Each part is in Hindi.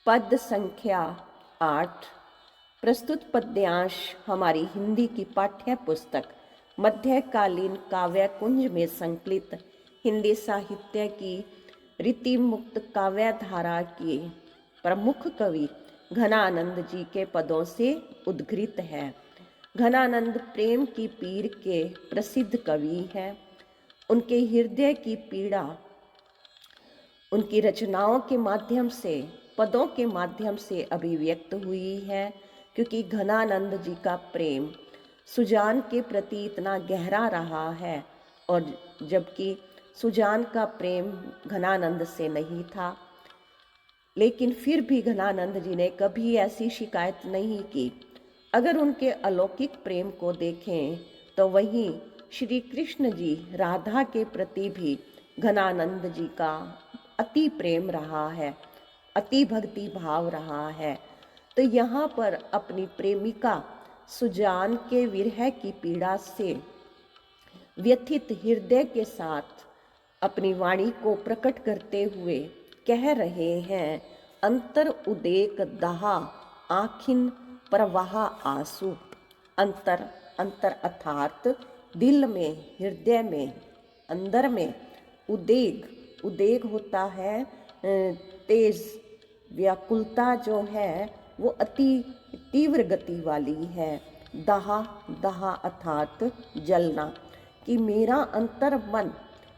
पद संख्या 8। प्रस्तुत पद्यांश हमारी हिंदी की पाठ्य पुस्तक मध्यकालीन काव्य कुंज में संकलित हिंदी साहित्य की रीति मुक्त काव्य धारा के प्रमुख कवि घनानंद जी के पदों से उद्घृत है। घनानंद प्रेम की पीर के प्रसिद्ध कवि हैं। उनके हृदय की पीड़ा उनकी रचनाओं के माध्यम से, पदों के माध्यम से अभिव्यक्त हुई है, क्योंकि घनानंद जी का प्रेम सुजान के प्रति इतना गहरा रहा है, और जबकि सुजान का प्रेम घनानंद से नहीं था, लेकिन फिर भी घनानंद जी ने कभी ऐसी शिकायत नहीं की। अगर उनके अलौकिक प्रेम को देखें तो वहीं श्री कृष्ण जी राधा के प्रति भी घनानंद जी का अति प्रेम रहा है, अति भक्ति भाव रहा है। तो यहाँ पर अपनी प्रेमिका सुजान के विरह की पीड़ा से व्यथित हृदय के साथ अपनी वाणी को प्रकट करते हुए कह रहे हैं, अंतर उदेक दहा आखिन प्रवाह आंसू। अंतर, अंतर अर्थात दिल में, हृदय में, अंदर में। उदेग, उदेग होता है तेज, व्याकुलता जो है वो अति तीव्र गति वाली है। दहा, दहा अर्थात जलना, कि मेरा अंतर मन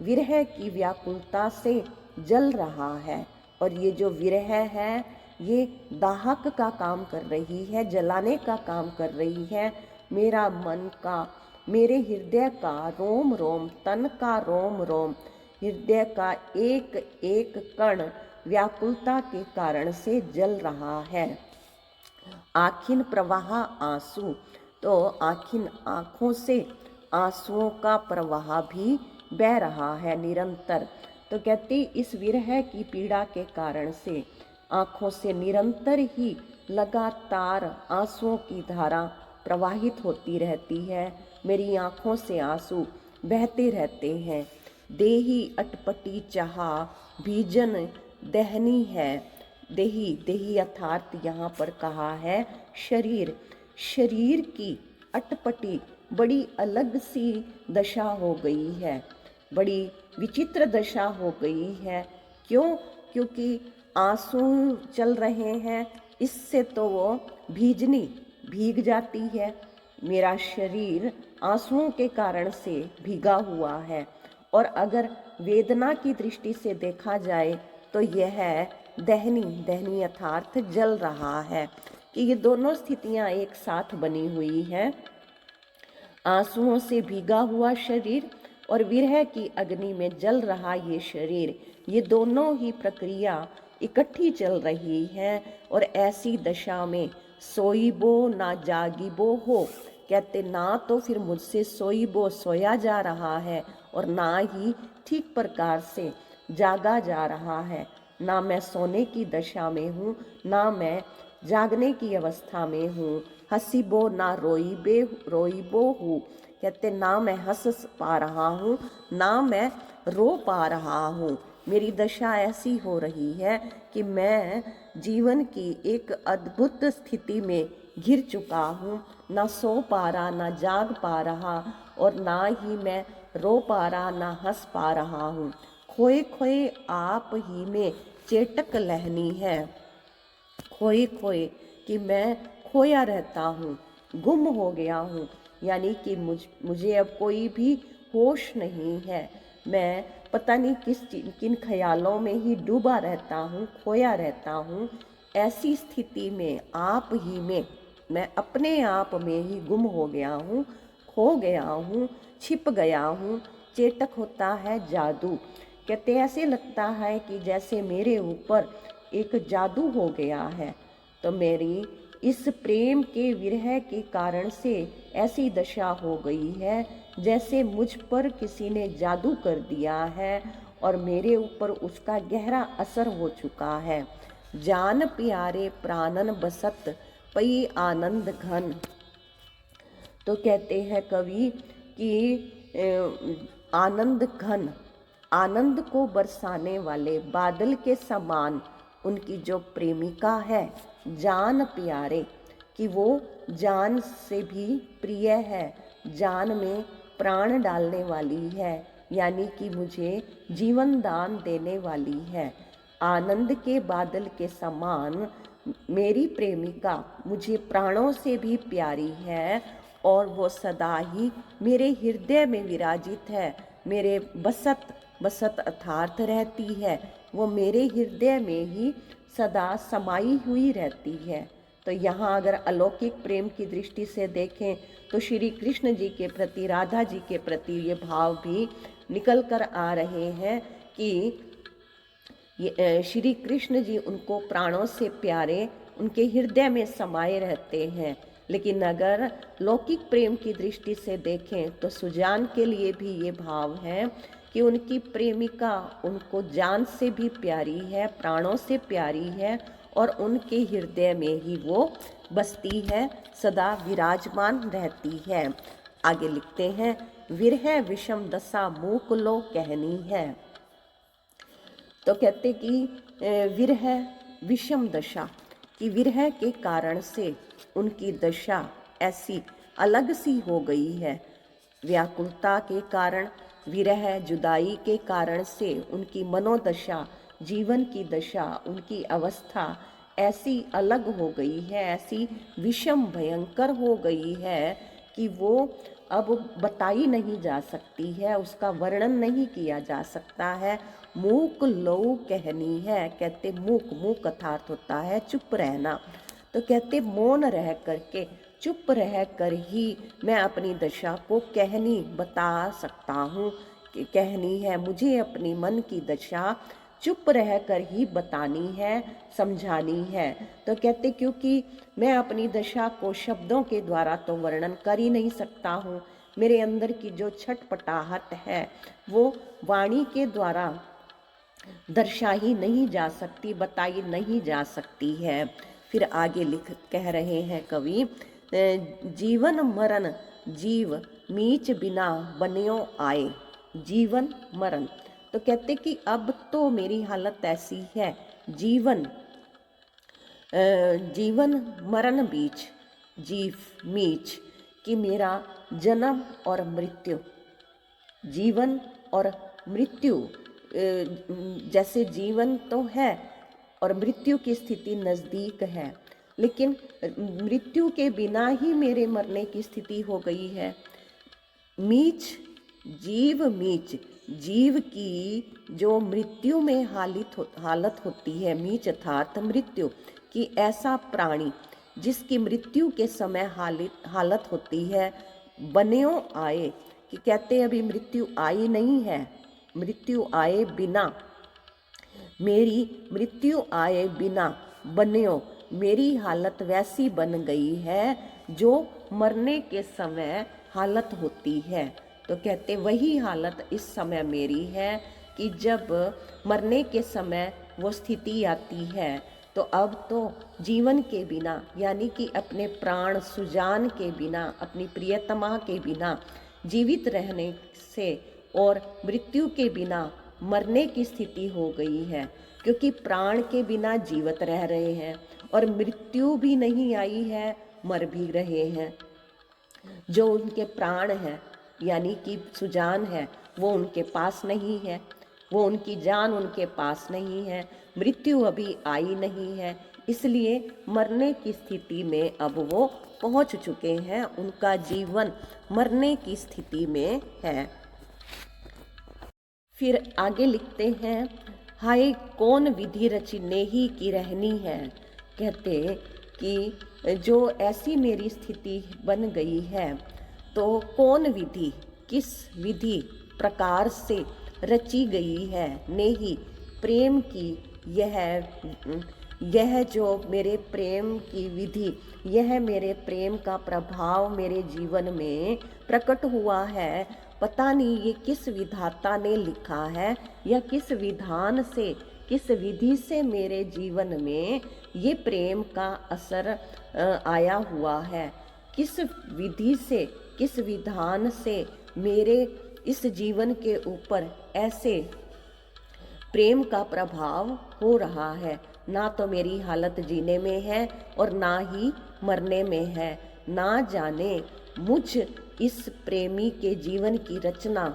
विरह की व्याकुलता से जल रहा है। और ये जो विरह है ये दाहक का काम कर रही है, जलाने का काम कर रही है। मेरा मन का, मेरे हृदय का रोम रोम, तन का रोम रोम, हृदय का एक एक कण व्याकुलता के कारण से जल रहा है। आखिन प्रवाह आंसू, तो आखिन आँखों से आंसुओं का प्रवाह भी बह रहा है निरंतर। तो कहती इस विरह की पीड़ा के कारण से आँखों से निरंतर ही लगातार आंसुओं की धारा प्रवाहित होती रहती है। मेरी आँखों से आंसू बहते रहते हैं। देही अटपटी चाहा भीजन दहनी है। देही, देही अर्थात यहाँ पर कहा है शरीर। शरीर की अटपटी, बड़ी अलग सी दशा हो गई है, बड़ी विचित्र दशा हो गई है। क्यों? क्योंकि आंसू चल रहे हैं, इससे तो वो भीजनी, भीग जाती है। मेरा शरीर आंसुओं के कारण से भीगा हुआ है। और अगर वेदना की दृष्टि से देखा जाए तो यह दहनी, दहनी अर्थात जल रहा है, कि ये दोनों स्थितियां एक साथ बनी हुई हैं। आंसुओं से भीगा हुआ शरीर और विरह की अग्नि में जल रहा ये शरीर, ये दोनों ही प्रक्रिया इकट्ठी चल रही है। और ऐसी दशा में सोईबो ना जागीबो हो, कहते ना तो फिर मुझसे सोईबो सोया जा रहा है, और ना ही ठीक प्रकार से जागा जा रहा है। ना मैं सोने की दशा में हूँ, ना मैं जागने की अवस्था में हूँ। हसीबो ना रोईबे रोईबो हूँ, कहते ना मैं हंस पा रहा हूँ, ना मैं रो पा रहा हूँ। मेरी दशा ऐसी हो रही है कि मैं जीवन की एक अद्भुत स्थिति में घिर चुका हूँ। ना सो पा रहा, ना जाग पा रहा, और ना ही मैं रो पा रहा, ना हंस पा रहा हूँ। खोए खोए आप ही में चेटक लहनी है। खोए खोए, कि मैं खोया रहता हूँ, गुम हो गया हूँ, यानी कि मुझे अब कोई भी होश नहीं है। मैं पता नहीं किन ख्यालों में ही डूबा रहता हूँ, खोया रहता हूँ। ऐसी स्थिति में आप ही में, मैं अपने आप में ही गुम हो गया हूँ, खो गया हूँ, छिप गया हूँ। चेटक होता है जादू, कहते ऐसे लगता है कि जैसे मेरे ऊपर एक जादू हो गया है। तो मेरी इस प्रेम के विरह के कारण से ऐसी दशा हो गई है जैसे मुझ पर किसी ने जादू कर दिया है, और मेरे ऊपर उसका गहरा असर हो चुका है। जान प्यारे प्राणन बसत पई आनंद घन, तो कहते हैं कवि कि आनंद घन, आनंद को बरसाने वाले बादल के समान उनकी जो प्रेमिका है जान प्यारे, कि वो जान से भी प्रिय है, जान में प्राण डालने वाली है, यानी कि मुझे जीवन दान देने वाली है। आनंद के बादल के समान मेरी प्रेमिका मुझे प्राणों से भी प्यारी है और वो सदा ही मेरे हृदय में विराजित है, मेरे बसत बसत अर्थार्थ रहती है, वो मेरे हृदय में ही सदा समाई हुई रहती है। तो यहाँ अगर अलौकिक प्रेम की दृष्टि से देखें तो श्री कृष्ण जी के प्रति, राधा जी के प्रति ये भाव भी निकल कर आ रहे हैं कि श्री कृष्ण जी उनको प्राणों से प्यारे, उनके हृदय में समाये रहते हैं। लेकिन अगर लौकिक प्रेम की दृष्टि से देखें तो सुजान के लिए भी ये भाव है कि उनकी प्रेमिका उनको जान से भी प्यारी है, प्राणों से प्यारी है और उनके हृदय में ही वो बसती है, सदा विराजमान रहती है। आगे लिखते हैं, विरह विषम दशा मूक लो कहनी है। तो कहते कि विरह विषम दशा, कि विरह के कारण से उनकी दशा ऐसी अलग सी हो गई है। व्याकुलता के कारण, विरह जुदाई के कारण से उनकी मनोदशा, जीवन की दशा, उनकी अवस्था ऐसी अलग हो गई है, ऐसी विषम भयंकर हो गई है कि वो अब बताई नहीं जा सकती है, उसका वर्णन नहीं किया जा सकता है। मूक लो कहनी है, कहते मूक, मूक अर्थात होता है चुप रहना। तो कहते मौन रह करके, चुप रह कर ही मैं अपनी दशा को कहनी, बता सकता हूँ कि कहनी है, मुझे अपनी मन की दशा चुप रह कर ही बतानी है, समझानी है। तो कहते क्योंकि मैं अपनी दशा को शब्दों के द्वारा तो वर्णन कर ही नहीं सकता हूँ, मेरे अंदर की जो छटपटाहट है वो वाणी के द्वारा दर्शा ही नहीं जा सकती, बताई नहीं जा सकती है। फिर आगे लिख कह रहे हैं कवि, जीवन मरण जीव मीच बिना बन्यो आए। जीवन मरण, तो कहते कि अब तो मेरी हालत ऐसी है, जीवन जीवन मरण बीच, जीव मीच, कि मेरा जन्म और मृत्यु, जीवन और मृत्यु, जैसे जीवन तो है और मृत्यु की स्थिति नज़दीक है, लेकिन मृत्यु के बिना ही मेरे मरने की स्थिति हो गई है। मीच, जीव मीच, जीव की जो मृत्यु में हालत होती है, मीच अर्थात मृत्यु, कि ऐसा प्राणी जिसकी मृत्यु के समय हालत होती है, बन्यो आए, कि कहते अभी मृत्यु आई नहीं है, मृत्यु आए बिना, मेरी मृत्यु आए बिना बन्यो, मेरी हालत वैसी बन गई है जो मरने के समय हालत होती है। तो कहते वही हालत इस समय मेरी है कि जब मरने के समय वो स्थिति आती है, तो अब तो जीवन के बिना, यानी कि अपने प्राण सुजान के बिना, अपनी प्रियतमा के बिना जीवित रहने से और मृत्यु के बिना मरने की स्थिति हो गई है, क्योंकि प्राण के बिना जीवित रह रहे हैं और मृत्यु भी नहीं आई है, मर भी रहे हैं। जो उनके प्राण हैं यानी कि सुजान है, वो उनके पास नहीं है, वो उनकी जान उनके पास नहीं है, मृत्यु अभी आई नहीं है, इसलिए मरने की स्थिति में अब वो पहुंच चुके हैं, उनका जीवन मरने की स्थिति में है। फिर आगे लिखते हैं, हाय कौन विधि रचने ही की रहनी है। कहते कि जो ऐसी मेरी स्थिति बन गई है, तो कौन विधि, किस विधि प्रकार से रची गई है, नेही प्रेम की यह जो मेरे प्रेम की विधि, यह मेरे प्रेम का प्रभाव मेरे जीवन में प्रकट हुआ है, पता नहीं ये किस विधाता ने लिखा है या किस विधान से, किस विधि से मेरे जीवन में ये प्रेम का असर आया हुआ है, किस विधि से, किस विधान से मेरे इस जीवन के ऊपर ऐसे प्रेम का प्रभाव हो रहा है। ना तो मेरी हालत जीने में है और ना ही मरने में है। ना जाने मुझ इस प्रेमी के जीवन की रचना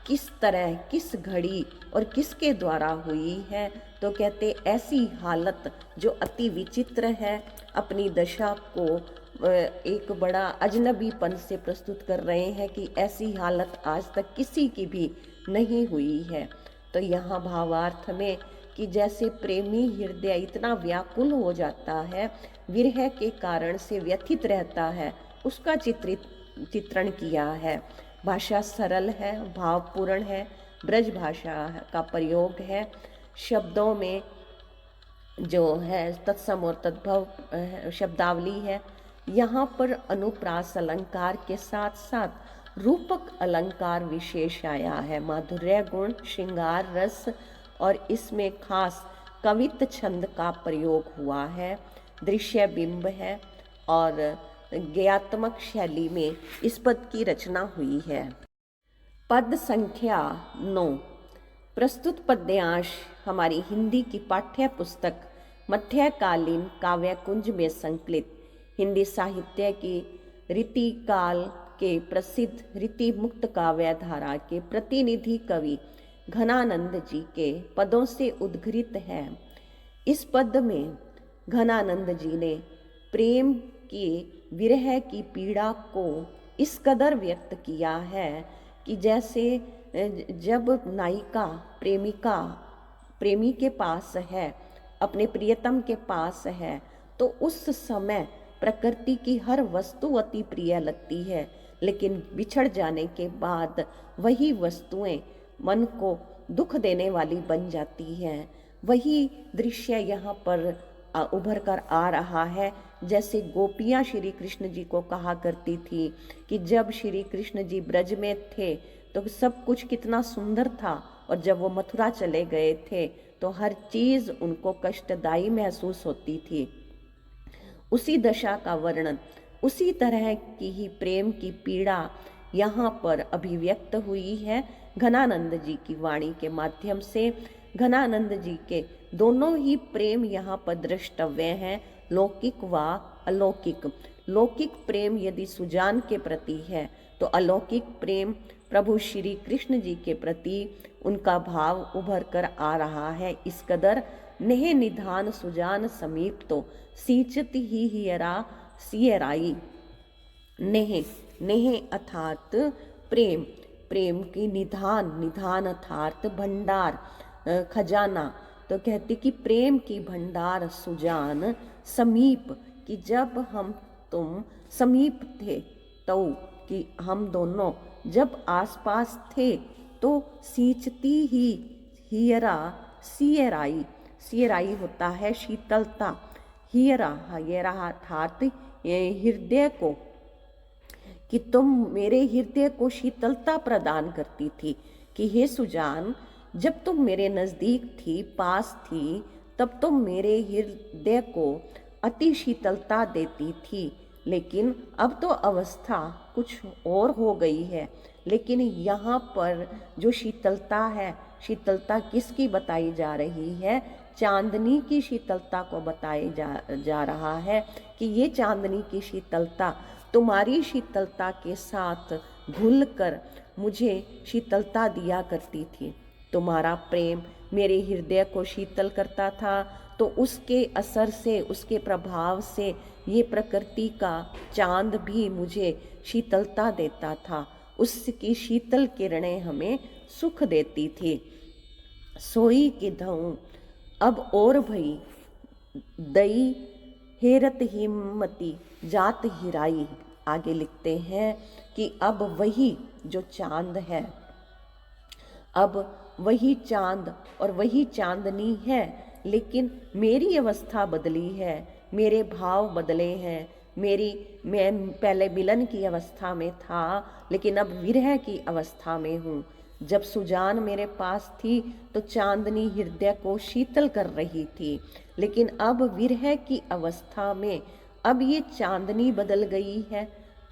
किस तरह, किस घड़ी और किसके द्वारा हुई है। तो कहते ऐसी हालत जो अति विचित्र है, अपनी दशा को एक बड़ा अजनबीपन से प्रस्तुत कर रहे हैं कि ऐसी हालत आज तक किसी की भी नहीं हुई है। तो यहाँ भावार्थ में कि जैसे प्रेमी हृदय इतना व्याकुल हो जाता है, विरह के कारण से व्यथित रहता है, उसका चित्रण किया है। भाषा सरल है, भावपूर्ण है, ब्रज भाषा का प्रयोग है। शब्दों में जो है तत्सम और तद्भव शब्दावली है। यहाँ पर अनुप्रास अलंकार के साथ साथ रूपक अलंकार विशेष आया है। माधुर्य गुण, श्रृंगार रस और इसमें खास कवित छंद का प्रयोग हुआ है। दृश्य बिंब है और ज्ञात्मक शैली में इस पद की रचना हुई है। पद संख्या 9। प्रस्तुत पद्यांश हमारी हिंदी की पाठ्य पुस्तक मध्यकालीन काव्य कुंज में संकलित हिंदी साहित्य की रीति काल के प्रसिद्ध रीति मुक्त काव्य धारा के प्रतिनिधि कवि घनानंद जी के पदों से उद्घृत है। इस पद में घनानंद जी ने प्रेम की विरह की पीड़ा को इस कदर व्यक्त किया है कि जैसे जब नायिका प्रेमिका प्रेमी के पास है, अपने प्रियतम के पास है, तो उस समय प्रकृति की हर वस्तु अति प्रिय लगती है, लेकिन बिछड़ जाने के बाद वही वस्तुएं मन को दुख देने वाली बन जाती हैं। वही दृश्य यहाँ पर उभर कर आ रहा है। जैसे गोपियाँ श्री कृष्ण जी को कहा करती थी कि जब श्री कृष्ण जी ब्रज में थे तो सब कुछ कितना सुंदर था, और जब वो मथुरा चले गए थे तो हर चीज़ उनको कष्टदायी महसूस होती थी। उसी दशा का वर्णन, उसी तरह की ही प्रेम की पीड़ा यहाँ पर अभिव्यक्त हुई है घनानंद जी की वाणी के माध्यम से। घनानंद जी के दोनों ही प्रेम यहाँ पर द्रष्टव्य हैं, लौकिक व अलौकिक। लौकिक प्रेम यदि सुजान के प्रति है तो अलौकिक प्रेम प्रभु श्री कृष्ण जी के प्रति उनका भाव उभर कर आ रहा है। इस कदर नेह निधान सुजान समीप तो सींचत ही हियरा सियराई। नेह, नेह अर्थात प्रेम, प्रेम की निधान, निधान अर्थात भंडार, खजाना। तो कहती कि प्रेम की भंडार सुजान समीप, कि जब हम तुम समीप थे, तो कि हम दोनों जब आसपास थे तो सींचती ही हियरा सियराई। सियराई होता है शीतलता, हियरा हियरा अर्थात हृदय को, कि तुम मेरे हृदय को शीतलता प्रदान करती थी। कि हे सुजान, जब तुम मेरे नज़दीक थी, पास थी, तब तुम मेरे हृदय को अति शीतलता देती थी। लेकिन अब तो अवस्था कुछ और हो गई है। लेकिन यहाँ पर जो शीतलता है, शीतलता किसकी बताई जा रही है? चांदनी की शीतलता को बताई जा रहा है कि ये चांदनी की शीतलता तुम्हारी शीतलता के साथ घुल कर मुझे शीतलता दिया करती थी। तुम्हारा प्रेम मेरे हृदय को शीतल करता था, तो उसके असर से, उसके प्रभाव से ये प्रकृति का चांद भी मुझे शीतलता देता था। उसकी शीतल किरणें हमें सुख देती थी। सोई की धऊं अब और भई, दई हेरत हिम्मती जात हिराई। आगे लिखते हैं कि अब वही जो चांद है, अब वही चांद और वही चांदनी है, लेकिन मेरी अवस्था बदली है, मेरे भाव बदले हैं। मैं पहले मिलन की अवस्था में था, लेकिन अब विरह की अवस्था में हूँ। जब सुजान मेरे पास थी तो चांदनी हृदय को शीतल कर रही थी, लेकिन अब विरह की अवस्था में अब ये चांदनी बदल गई है।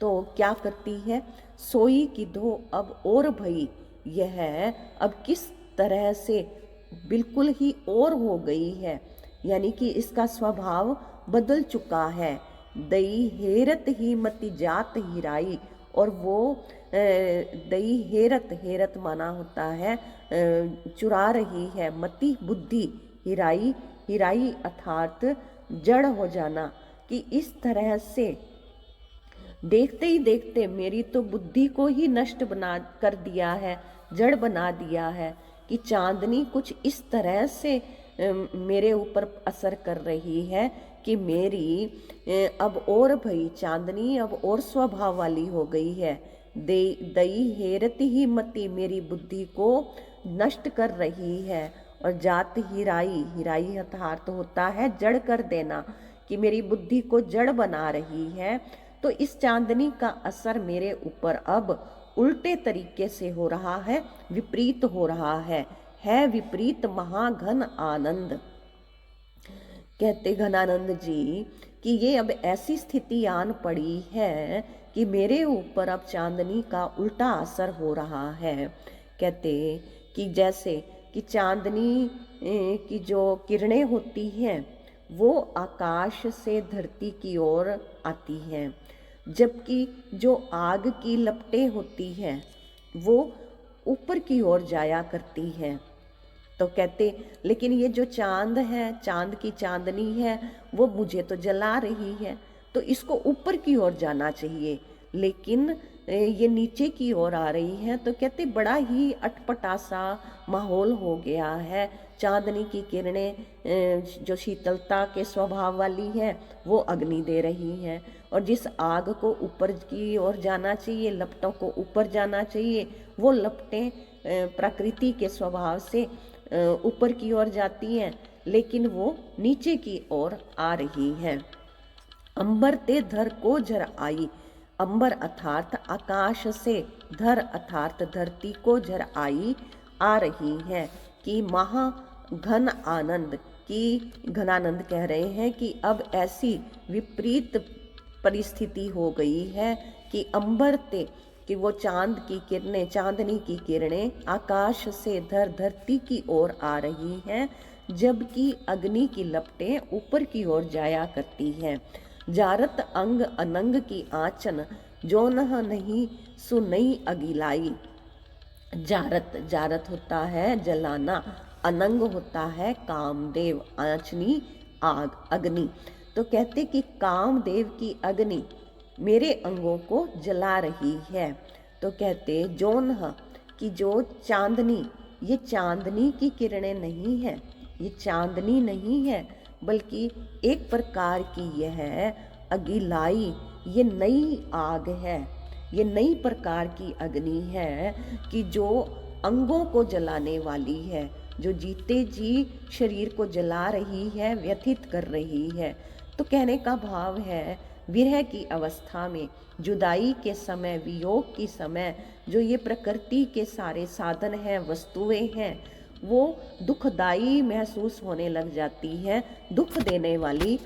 तो क्या करती है? सोई की धो अब और भई, यह अब किस तरह से बिल्कुल ही और हो गई है। यानी कि इसका स्वभाव बदल चुका है। दई हेरत ही मति जात हिराई, और वो दई हेरत, हेरत माना होता है चुरा रही है, मति बुद्धि, हिराई, हिराई अर्थात जड़ हो जाना, कि इस तरह से देखते ही देखते मेरी तो बुद्धि को ही नष्ट बना कर दिया है, जड़ बना दिया है, कि चांदनी कुछ इस तरह से मेरे ऊपर असर कर रही है कि मेरी अब और भई चांदनी अब और स्वभाव वाली हो गई है। दई हेरती ही मति, मेरी बुद्धि को नष्ट कर रही है। और जात हिराई, हिराई अर्थात होता है जड़ कर देना, कि मेरी बुद्धि को जड़ बना रही है। तो इस चांदनी का असर मेरे ऊपर अब उल्टे तरीके से हो रहा है, विपरीत हो रहा है विपरीत महाघन आनंद। कहते घनानंद जी कि ये अब ऐसी स्थिति आन पड़ी है कि मेरे ऊपर अब चांदनी का उल्टा असर हो रहा है। कहते कि जैसे कि चांदनी की जो किरणें होती हैं वो आकाश से धरती की ओर आती हैं, जबकि जो आग की लपटें होती हैं वो ऊपर की ओर जाया करती हैं। तो कहते लेकिन ये जो चांद है, चांद की चांदनी है, वो मुझे तो जला रही है, तो इसको ऊपर की ओर जाना चाहिए, लेकिन ये नीचे की ओर आ रही है। तो कहते बड़ा ही अटपटा सा माहौल हो गया है। चांदनी की किरणें जो शीतलता के स्वभाव वाली है वो अग्नि दे रही है, और जिस आग को ऊपर की ओर जाना चाहिए, लपटों को ऊपर जाना चाहिए, वो लपटें प्रकृति के स्वभाव से ऊपर की ओर जाती हैं, लेकिन वो नीचे की ओर आ रही हैं। अंबर ते धर को झर आई, अंबर अर्थात आकाश से, धर अर्थात धरती को झर आई, आ रही है, कि महा घन आनंद, की घनानंद कह रहे हैं कि अब ऐसी विपरीत परिस्थिति हो गई है कि अंबर ते, कि वो चांद की किरणें, चांदनी की किरणें आकाश से धरती की ओर आ रही हैं, जबकि अग्नि की लपटें ऊपर की ओर जाया करती हैं। जारत अंग अनंग की आंचन, जो नहीं सुनई अगिलाई। जारत, जारत होता है जलाना, अनंग होता है कामदेव, आंचनी आग, अग्नि। तो कहते कि कामदेव की अग्नि मेरे अंगों को जला रही है। तो कहते जोन कि जो चांदनी, ये चांदनी की किरणें नहीं है, ये चांदनी नहीं है, बल्कि एक प्रकार की यह अगिलाई, ये नई आग है, ये नई प्रकार की अग्नि है, कि जो अंगों को जलाने वाली है, जो जीते जी शरीर को जला रही है, व्यथित कर रही है। तो कहने का भाव है विरह की अवस्था में, जुदाई के समय, वियोग की समय, जो ये प्रकृति के सारे साधन हैं, वस्तुएं हैं, वो दुखदाई महसूस होने लग जाती हैं, दुख देने वाली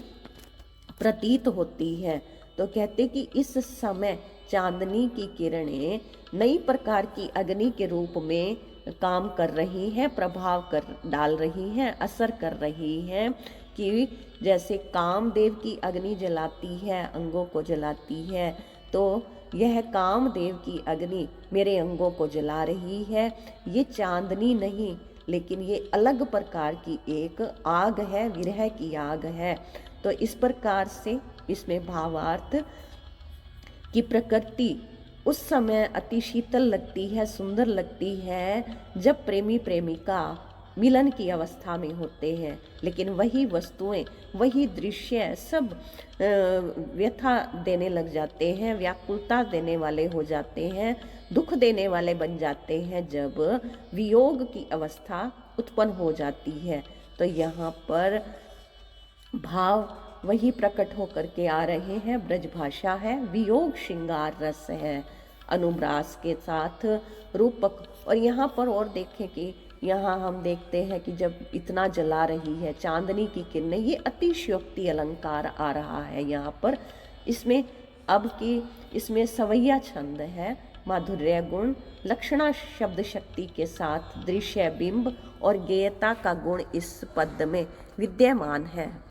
प्रतीत होती है। तो कहते कि इस समय चांदनी की किरणें नई प्रकार की अग्नि के रूप में काम कर रही हैं, प्रभाव कर डाल रही हैं, असर कर रही हैं, कि जैसे कामदेव की अग्नि जलाती है, अंगों को जलाती है, तो यह कामदेव की अग्नि मेरे अंगों को जला रही है। ये चांदनी नहीं, लेकिन ये अलग प्रकार की एक आग है, विरह की आग है। तो इस प्रकार से इसमें भावार्थ कि प्रकृति उस समय अति शीतल लगती है, सुंदर लगती है, जब प्रेमी प्रेमिका मिलन की अवस्था में होते हैं, लेकिन वही वस्तुएं, वही दृश्य सब व्यथा देने लग जाते हैं, व्याकुलता देने वाले हो जाते हैं, दुख देने वाले बन जाते हैं, जब वियोग की अवस्था उत्पन्न हो जाती है। तो यहाँ पर भाव वही प्रकट होकर के आ रहे हैं, ब्रज भाषा है, वियोग श्रृंगार रस है, अनुप्रास के साथ रूपक। और यहाँ पर और देखें कि यहाँ हम देखते हैं कि जब इतना जला रही है चांदनी की किरणें, ये अतिशयोक्ति अलंकार आ रहा है यहाँ पर। इसमें अब की इसमें सवैया छंद है, माधुर्य गुण, लक्षणा शब्द शक्ति के साथ दृश्य बिंब और गेयता का गुण इस पद में विद्यमान है।